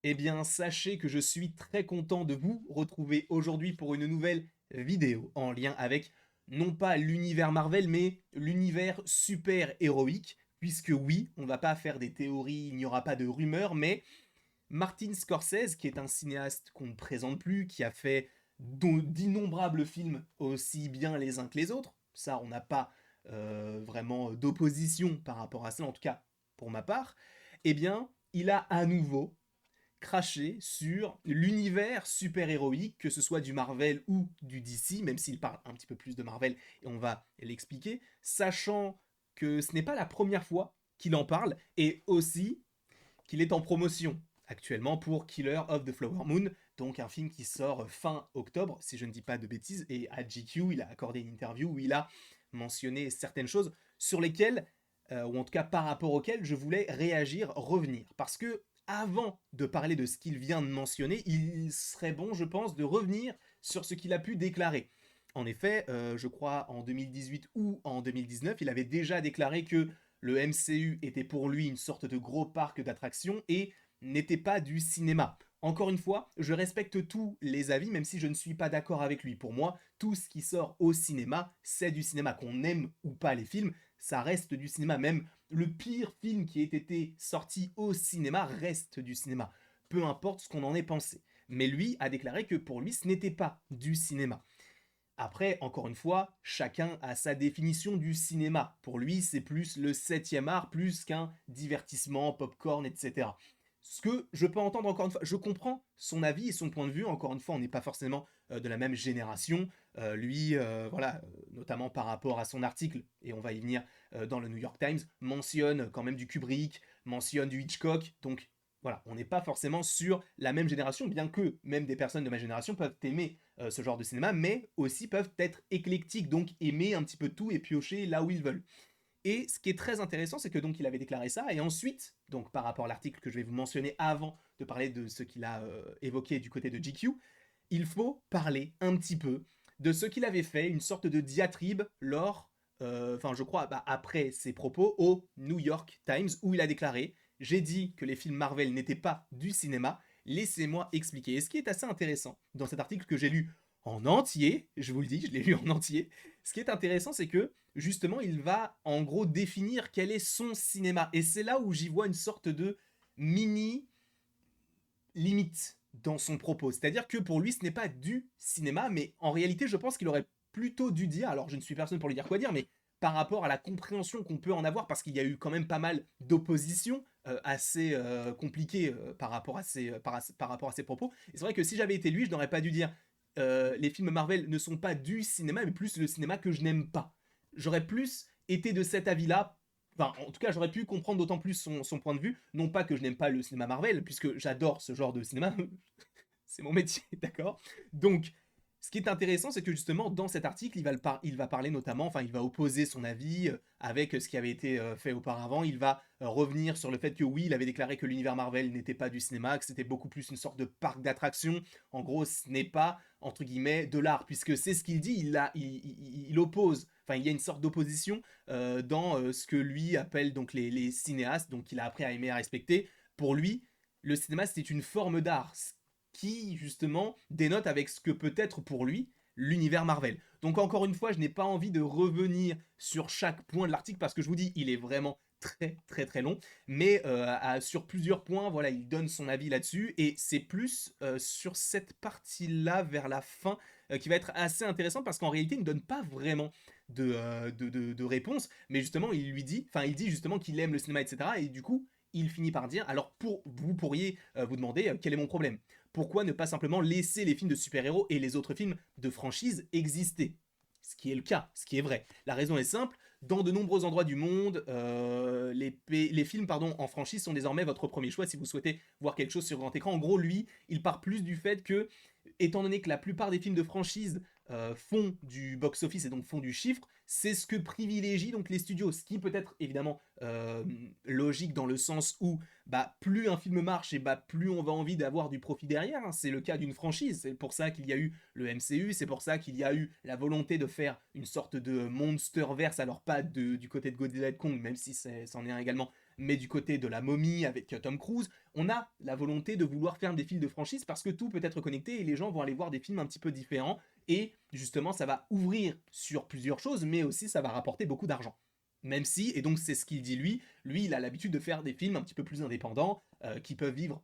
Eh bien, sachez que je suis très content de vous retrouver aujourd'hui pour une nouvelle vidéo en lien avec non pas l'univers Marvel, mais l'univers super-héroïque. Puisque oui, on va pas faire des théories, il n'y aura pas de rumeurs, mais Martin Scorsese, qui est un cinéaste qu'on ne présente plus, qui a fait d'innombrables films aussi bien les uns que les autres, ça on n'a pas vraiment d'opposition par rapport à ça, en tout cas pour ma part, eh bien, il a à nouveau cracher sur l'univers super-héroïque, que ce soit du Marvel ou du DC, même s'il parle un petit peu plus de Marvel, et on va l'expliquer, sachant que ce n'est pas la première fois qu'il en parle, et aussi qu'il est en promotion actuellement pour Killer of the Flower Moon, donc un film qui sort fin octobre, si je ne dis pas de bêtises, et à GQ, il a accordé une interview où il a mentionné certaines choses sur lesquelles, ou en tout cas par rapport auxquelles je voulais réagir, revenir. Parce que avant de parler de ce qu'il vient de mentionner, il serait bon, je pense, de revenir sur ce qu'il a pu déclarer. En effet, je crois en 2018 ou en 2019, il avait déjà déclaré que le MCU était pour lui une sorte de gros parc d'attractions et n'était pas du cinéma. Encore une fois, je respecte tous les avis, même si je ne suis pas d'accord avec lui. Pour moi, tout ce qui sort au cinéma, c'est du cinéma. Qu'on aime ou pas les films, ça reste du cinéma. Même le pire film qui ait été sorti au cinéma reste du cinéma. Peu importe ce qu'on en ait pensé. Mais lui a déclaré que pour lui, ce n'était pas du cinéma. Après, encore une fois, chacun a sa définition du cinéma. Pour lui, c'est plus le septième art, plus qu'un divertissement, popcorn, etc. Ce que je peux entendre encore une fois, je comprends son avis et son point de vue. Encore une fois, on n'est pas forcément de la même génération. Lui, voilà, notamment par rapport à son article, et on va y venir dans le New York Times, mentionne quand même du Kubrick, mentionne du Hitchcock. Donc voilà, on n'est pas forcément sur la même génération, bien que même des personnes de ma génération peuvent aimer ce genre de cinéma, mais aussi peuvent être éclectiques, donc aimer un petit peu tout et piocher là où ils veulent. Et ce qui est très intéressant, c'est que donc il avait déclaré ça, et ensuite, donc par rapport à l'article que je vais vous mentionner avant de parler de ce qu'il a évoqué du côté de GQ, il faut parler un petit peu de ce qu'il avait fait, une sorte de diatribe lors, enfin je crois, après ses propos au New York Times, où il a déclaré: j'ai dit que les films Marvel n'étaient pas du cinéma, laissez-moi expliquer. Et ce qui est assez intéressant dans cet article que j'ai lu en entier, je vous le dis, je l'ai lu en entier, ce qui est intéressant, c'est que justement, il va en gros définir quel est son cinéma. Et c'est là où j'y vois une sorte de mini limite dans son propos. C'est-à-dire que pour lui, ce n'est pas du cinéma, mais en réalité, je pense qu'il aurait plutôt dû dire, alors je ne suis personne pour lui dire quoi dire, mais par rapport à la compréhension qu'on peut en avoir, parce qu'il y a eu quand même pas mal d'oppositions assez compliquées par rapport à ses propos. Et c'est vrai que si j'avais été lui, je n'aurais pas dû dire les films Marvel ne sont pas du cinéma, mais plus le cinéma que je n'aime pas. J'aurais plus été de cet avis-là. Enfin, en tout cas, j'aurais pu comprendre d'autant plus son point de vue. Non pas que je n'aime pas le cinéma Marvel, puisque j'adore ce genre de cinéma. C'est mon métier, d'accord. Donc, ce qui est intéressant, c'est que justement, dans cet article, il va parler notamment, enfin, il va opposer son avis avec ce qui avait été fait auparavant. Il va revenir sur le fait que oui, il avait déclaré que l'univers Marvel n'était pas du cinéma, que c'était beaucoup plus une sorte de parc d'attractions. En gros, ce n'est pas, entre guillemets, de l'art, puisque c'est ce qu'il dit, il oppose, enfin, il y a une sorte d'opposition dans ce que lui appelle donc les cinéastes, donc qu'il a appris à aimer, à respecter. Pour lui, le cinéma, c'était une forme d'art, qui justement dénote avec ce que peut être pour lui l'univers Marvel. Donc encore une fois, je n'ai pas envie de revenir sur chaque point de l'article parce que je vous dis, il est vraiment très très très long, mais sur plusieurs points, voilà, il donne son avis là-dessus et c'est plus sur cette partie-là vers la fin qui va être assez intéressant parce qu'en réalité, il ne donne pas vraiment de réponse, mais justement, il lui dit, enfin, il dit justement qu'il aime le cinéma, etc. Et du coup, il finit par dire, alors vous pourriez vous demander quel est mon problème. Pourquoi ne pas simplement laisser les films de super-héros et les autres films de franchise exister? Ce qui est le cas, ce qui est vrai. La raison est simple, dans de nombreux endroits du monde, les films en franchise sont désormais votre premier choix si vous souhaitez voir quelque chose sur grand écran. En gros, lui, il part plus du fait que, étant donné que la plupart des films de franchise font du box-office et donc font du chiffre, c'est ce que privilégient donc les studios. Ce qui peut être évidemment logique dans le sens où plus un film marche et plus on va envie d'avoir du profit derrière. Hein. C'est le cas d'une franchise. C'est pour ça qu'il y a eu le MCU, c'est pour ça qu'il y a eu la volonté de faire une sorte de Monsterverse, alors pas du côté de Godzilla et de Kong, même si c'en est un également, mais du côté de La Momie avec Tom Cruise, on a la volonté de vouloir faire des films de franchise parce que tout peut être connecté et les gens vont aller voir des films un petit peu différents et justement ça va ouvrir sur plusieurs choses, mais aussi ça va rapporter beaucoup d'argent. Même si, et donc c'est ce qu'il dit lui il a l'habitude de faire des films un petit peu plus indépendants, qui peuvent vivre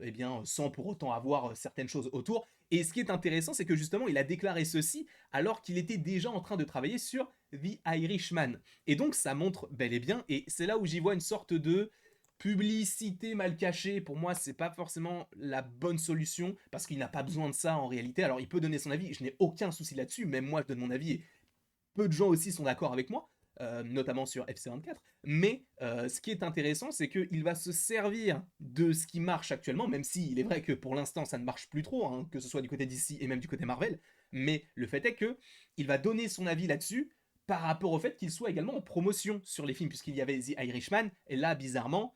eh bien, sans pour autant avoir certaines choses autour. Et ce qui est intéressant, c'est que justement il a déclaré ceci alors qu'il était déjà en train de travailler sur The Irishman. Et donc ça montre bel et bien, et c'est là où j'y vois une sorte de publicité mal cachée. Pour moi, c'est pas forcément la bonne solution, parce qu'il n'a pas besoin de ça en réalité. Alors il peut donner son avis, je n'ai aucun souci là-dessus, même moi je donne mon avis, et peu de gens aussi sont d'accord avec moi, notamment sur FC24. Mais ce qui est intéressant, c'est qu'il va se servir de ce qui marche actuellement, même si il est vrai que pour l'instant ça ne marche plus trop, hein, que ce soit du côté d'ici et même du côté Marvel. Mais le fait est que il va donner son avis là-dessus par rapport au fait qu'il soit également en promotion sur les films, puisqu'il y avait The Irishman, et là, bizarrement,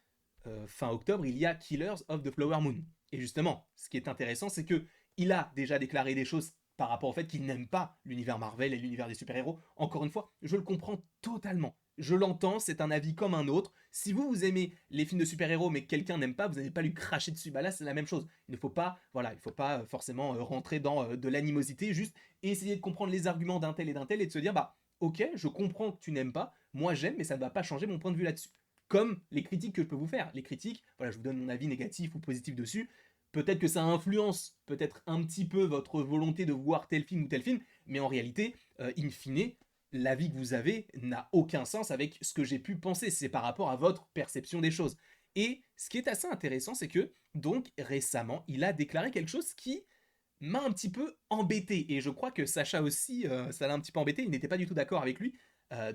fin octobre, il y a Killers of the Flower Moon. Et justement, ce qui est intéressant, c'est que il a déjà déclaré des choses par rapport au fait qu'il n'aime pas l'univers Marvel et l'univers des super-héros. Encore une fois, je le comprends totalement. Je l'entends, c'est un avis comme un autre. Si vous aimez les films de super-héros mais que quelqu'un n'aime pas, vous n'allez pas lui cracher dessus. Bah là, c'est la même chose. Il ne faut pas, voilà, il faut pas forcément rentrer dans de l'animosité, juste essayer de comprendre les arguments d'un tel et de se dire, bah, ok, je comprends que tu n'aimes pas, moi j'aime, mais ça ne va pas changer mon point de vue là-dessus. Comme les critiques que je peux vous faire. Les critiques, voilà, je vous donne mon avis négatif ou positif dessus. Peut-être que ça influence peut-être un petit peu votre volonté de voir tel film ou tel film, mais en réalité, in fine, l'avis que vous avez n'a aucun sens avec ce que j'ai pu penser. C'est par rapport à votre perception des choses. Et ce qui est assez intéressant, c'est que, donc, récemment, il a déclaré quelque chose qui m'a un petit peu embêté. Et je crois que Sacha aussi, ça l'a un petit peu embêté. Il n'était pas du tout d'accord avec lui.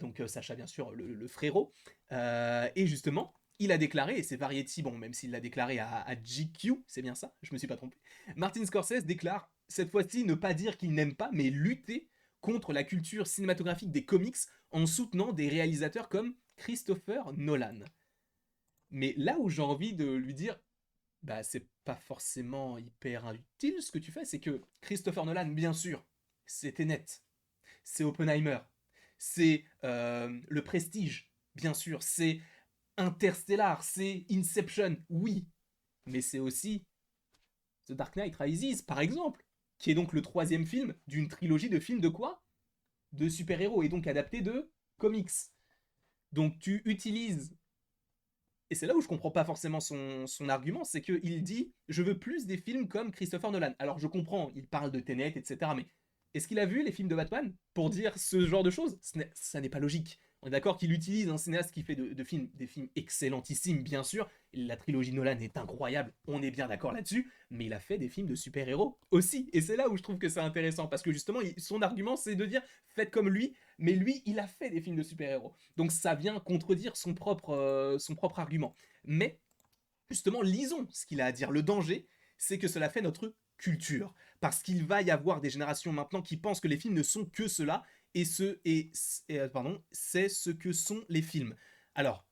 Donc Sacha, bien sûr, le frérot. Et justement, il a déclaré, et c'est Variety, bon, même s'il l'a déclaré à GQ, c'est bien ça, je me suis pas trompé. Martin Scorsese déclare, cette fois-ci, ne pas dire qu'il n'aime pas, mais lutter contre la culture cinématographique des comics en soutenant des réalisateurs comme Christopher Nolan. Mais là où j'ai envie de lui dire, bah c'est pas forcément hyper utile ce que tu fais, c'est que Christopher Nolan, bien sûr, c'est Tenet, c'est Oppenheimer, c'est Le Prestige, bien sûr, c'est Interstellar, c'est Inception, oui, mais c'est aussi The Dark Knight Rises, par exemple, qui est donc le troisième film d'une trilogie de films de quoi? De super-héros, et donc adapté de comics. Donc tu utilises, et c'est là où je comprends pas forcément son argument, c'est qu'il dit je veux plus des films comme Christopher Nolan. Alors je comprends, il parle de Tenet, etc. Mais est-ce qu'il a vu les films de Batman pour dire ce genre de choses? Ça n'est pas logique. On est d'accord qu'il utilise un cinéaste qui fait de films, des films excellentissimes, bien sûr. La trilogie Nolan est incroyable, on est bien d'accord là-dessus. Mais il a fait des films de super-héros aussi. Et c'est là où je trouve que c'est intéressant. Parce que justement, son argument, c'est de dire faites comme lui. Mais lui, il a fait des films de super-héros. Donc ça vient contredire son propre argument. Mais justement, lisons ce qu'il a à dire. Le danger, c'est que cela fait notre culture. Parce qu'il va y avoir des générations maintenant qui pensent que les films ne sont que cela, c'est ce que sont les films. Alors,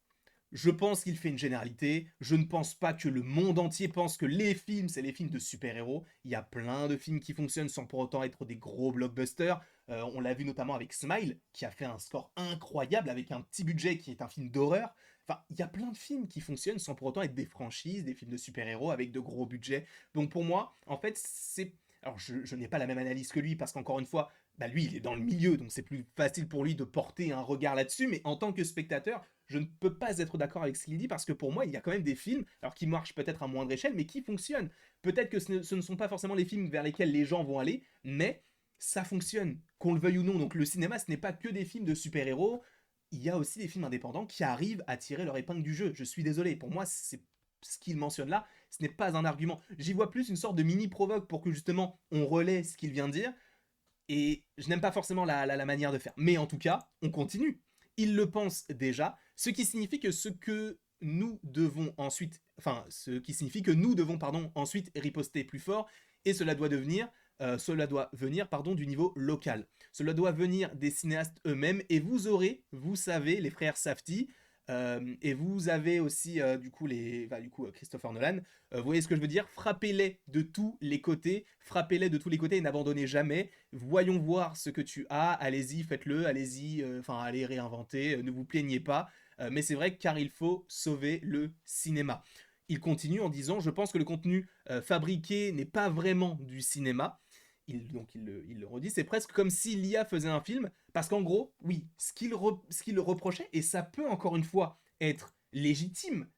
je pense qu'il fait une généralité. Je ne pense pas que le monde entier pense que les films, c'est les films de super-héros. Il y a plein de films qui fonctionnent sans pour autant être des gros blockbusters. On l'a vu notamment avec Smile, qui a fait un score incroyable avec un petit budget qui est un film d'horreur. Enfin, il y a plein de films qui fonctionnent sans pour autant être des franchises, des films de super-héros avec de gros budgets. Donc pour moi, en fait, c'est... Alors je n'ai pas la même analyse que lui, parce qu'encore une fois, bah lui, il est dans le milieu, donc c'est plus facile pour lui de porter un regard là-dessus, mais en tant que spectateur, je ne peux pas être d'accord avec ce qu'il dit, parce que pour moi, il y a quand même des films, alors qui marchent peut-être à moindre échelle, mais qui fonctionnent. Peut-être que ce ne sont pas forcément les films vers lesquels les gens vont aller, mais ça fonctionne, qu'on le veuille ou non. Donc le cinéma, ce n'est pas que des films de super-héros, il y a aussi des films indépendants qui arrivent à tirer leur épingle du jeu. Je suis désolé, pour moi, c'est ce qu'il mentionne là, ce n'est pas un argument. J'y vois plus une sorte de mini provoque pour que justement on relaie ce qu'il vient de dire, et je n'aime pas forcément la manière de faire. Mais en tout cas, on continue. Il le pense déjà, ce qui signifie que ce que nous devons ensuite, enfin, ce qui signifie que nous devons, pardon, ensuite riposter plus fort, et cela doit venir, pardon, du niveau local. Cela doit venir des cinéastes eux-mêmes, et vous aurez, vous savez, les frères Safdie, et vous avez aussi Christopher Nolan. Vous voyez ce que je veux dire? Frappez-les de tous les côtés, frappez-les de tous les côtés et n'abandonnez jamais. Voyons voir ce que tu as, allez-y, faites-le, allez-y, allez réinventer, ne vous plaignez pas. mais c'est vrai car il faut sauver le cinéma. Il continue en disant « Je pense que le contenu fabriqué n'est pas vraiment du cinéma ». Il le redit, c'est presque comme si l'IA faisait un film, parce qu'en gros, oui, ce qu'il reprochait, et ça peut encore une fois être légitime,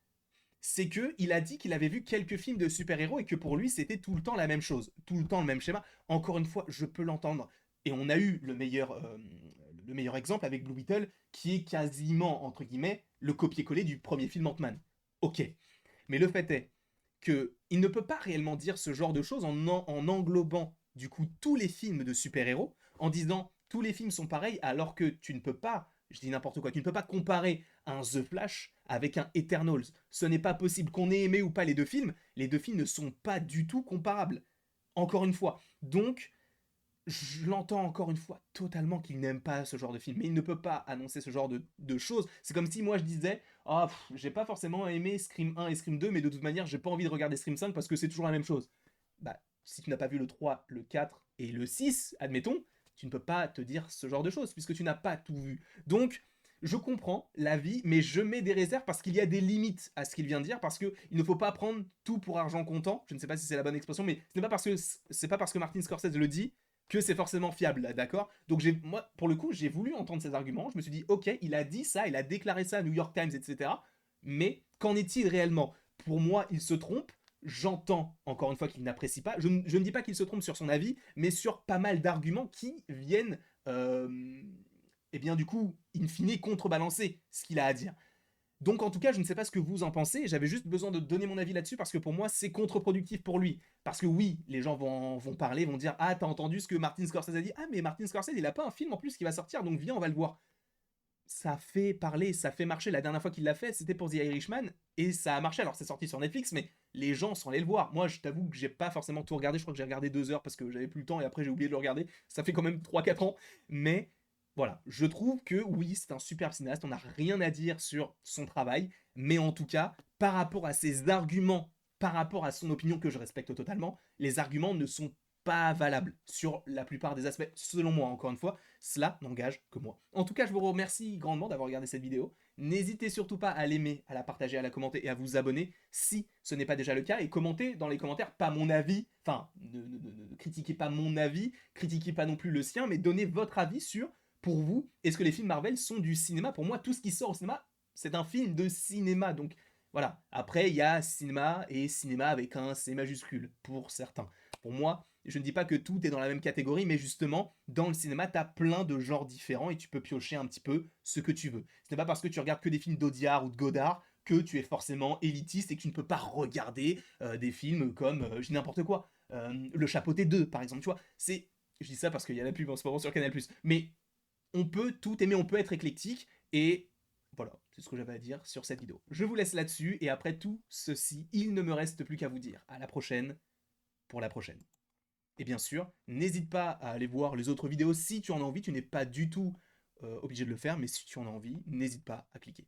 c'est que il a dit qu'il avait vu quelques films de super-héros et que pour lui c'était tout le temps la même chose, tout le temps le même schéma. Encore une fois, je peux l'entendre. Et on a eu le meilleur exemple avec Blue Beetle, qui est quasiment, entre guillemets, le copier-coller du premier film Ant-Man. Ok. Mais le fait est que il ne peut pas réellement dire ce genre de choses en englobant du coup tous les films de super-héros, en disant tous les films sont pareils, alors que tu ne peux pas, je dis n'importe quoi, tu ne peux pas comparer un The Flash avec un Eternals. Ce n'est pas possible. Qu'on ait aimé ou pas les deux films ne sont pas du tout comparables. Encore une fois. Donc, je l'entends encore une fois totalement qu'il n'aime pas ce genre de film, mais il ne peut pas annoncer ce genre de choses. C'est comme si moi je disais oh, j'ai pas forcément aimé Scream 1 et Scream 2, mais de toute manière j'ai pas envie de regarder Scream 5 parce que c'est toujours la même chose. Bah, si tu n'as pas vu le 3, le 4 et le 6, admettons, tu ne peux pas te dire ce genre de choses puisque tu n'as pas tout vu. Donc, je comprends l'avis, mais je mets des réserves parce qu'il y a des limites à ce qu'il vient de dire, parce qu'il ne faut pas prendre tout pour argent comptant. Je ne sais pas si c'est la bonne expression, mais c'est pas parce que Martin Scorsese le dit que c'est forcément fiable, d'accord? Donc moi, pour le coup, j'ai voulu entendre ces arguments. Je me suis dit, ok, il a dit ça, il a déclaré ça à New York Times, etc. Mais qu'en est-il réellement? Pour moi, il se trompe. J'entends encore une fois qu'il n'apprécie pas. Je ne dis pas qu'il se trompe sur son avis, mais sur pas mal d'arguments qui viennent, eh bien du coup, in fine, contrebalancer ce qu'il a à dire. Donc en tout cas, je ne sais pas ce que vous en pensez, j'avais juste besoin de donner mon avis là-dessus parce que pour moi, c'est contre-productif pour lui. Parce que oui, les gens vont parler, vont dire « Ah, t'as entendu ce que Martin Scorsese a dit? Ah, mais Martin Scorsese, il a pas un film en plus qui va sortir, donc viens, on va le voir. » Ça fait parler, ça fait marcher. La dernière fois qu'il l'a fait, c'était pour The Irishman, et ça a marché. Alors c'est sorti sur Netflix, mais les gens sont allés le voir. Moi, je t'avoue que j'ai pas forcément tout regardé, je crois que j'ai regardé 2 heures parce que j'avais plus le temps, et après j'ai oublié de le regarder. Ça fait quand même 3-4 ans, mais voilà, je trouve que oui, c'est un super cinéaste, on n'a rien à dire sur son travail, mais en tout cas, par rapport à ses arguments, par rapport à son opinion que je respecte totalement, les arguments ne sont pas valables sur la plupart des aspects, selon moi, encore une fois, cela n'engage que moi. En tout cas, je vous remercie grandement d'avoir regardé cette vidéo. N'hésitez surtout pas à l'aimer, à la partager, à la commenter et à vous abonner si ce n'est pas déjà le cas. Et commentez dans les commentaires, pas mon avis, enfin, ne critiquez pas mon avis, critiquez pas non plus le sien, mais donnez votre avis sur pour vous, est-ce que les films Marvel sont du cinéma? Pour moi, tout ce qui sort au cinéma, c'est un film de cinéma. Donc voilà. Après, il y a cinéma et cinéma avec un C majuscule pour certains. Pour moi, je ne dis pas que tout est dans la même catégorie, mais justement, dans le cinéma, tu as plein de genres différents et tu peux piocher un petit peu ce que tu veux. Ce n'est pas parce que tu regardes que des films d'Audiard ou de Godard que tu es forcément élitiste et que tu ne peux pas regarder des films comme, je dis n'importe quoi, Le Chapeauté 2, par exemple. Tu vois, je dis ça parce qu'il y a la pub en ce moment sur Canal+. Mais on peut tout aimer, on peut être éclectique, et voilà, c'est ce que j'avais à dire sur cette vidéo. Je vous laisse là-dessus, et après tout ceci, il ne me reste plus qu'à vous dire à la prochaine pour la prochaine. Et bien sûr, n'hésite pas à aller voir les autres vidéos si tu en as envie, tu n'es pas du tout obligé de le faire, mais si tu en as envie, n'hésite pas à cliquer.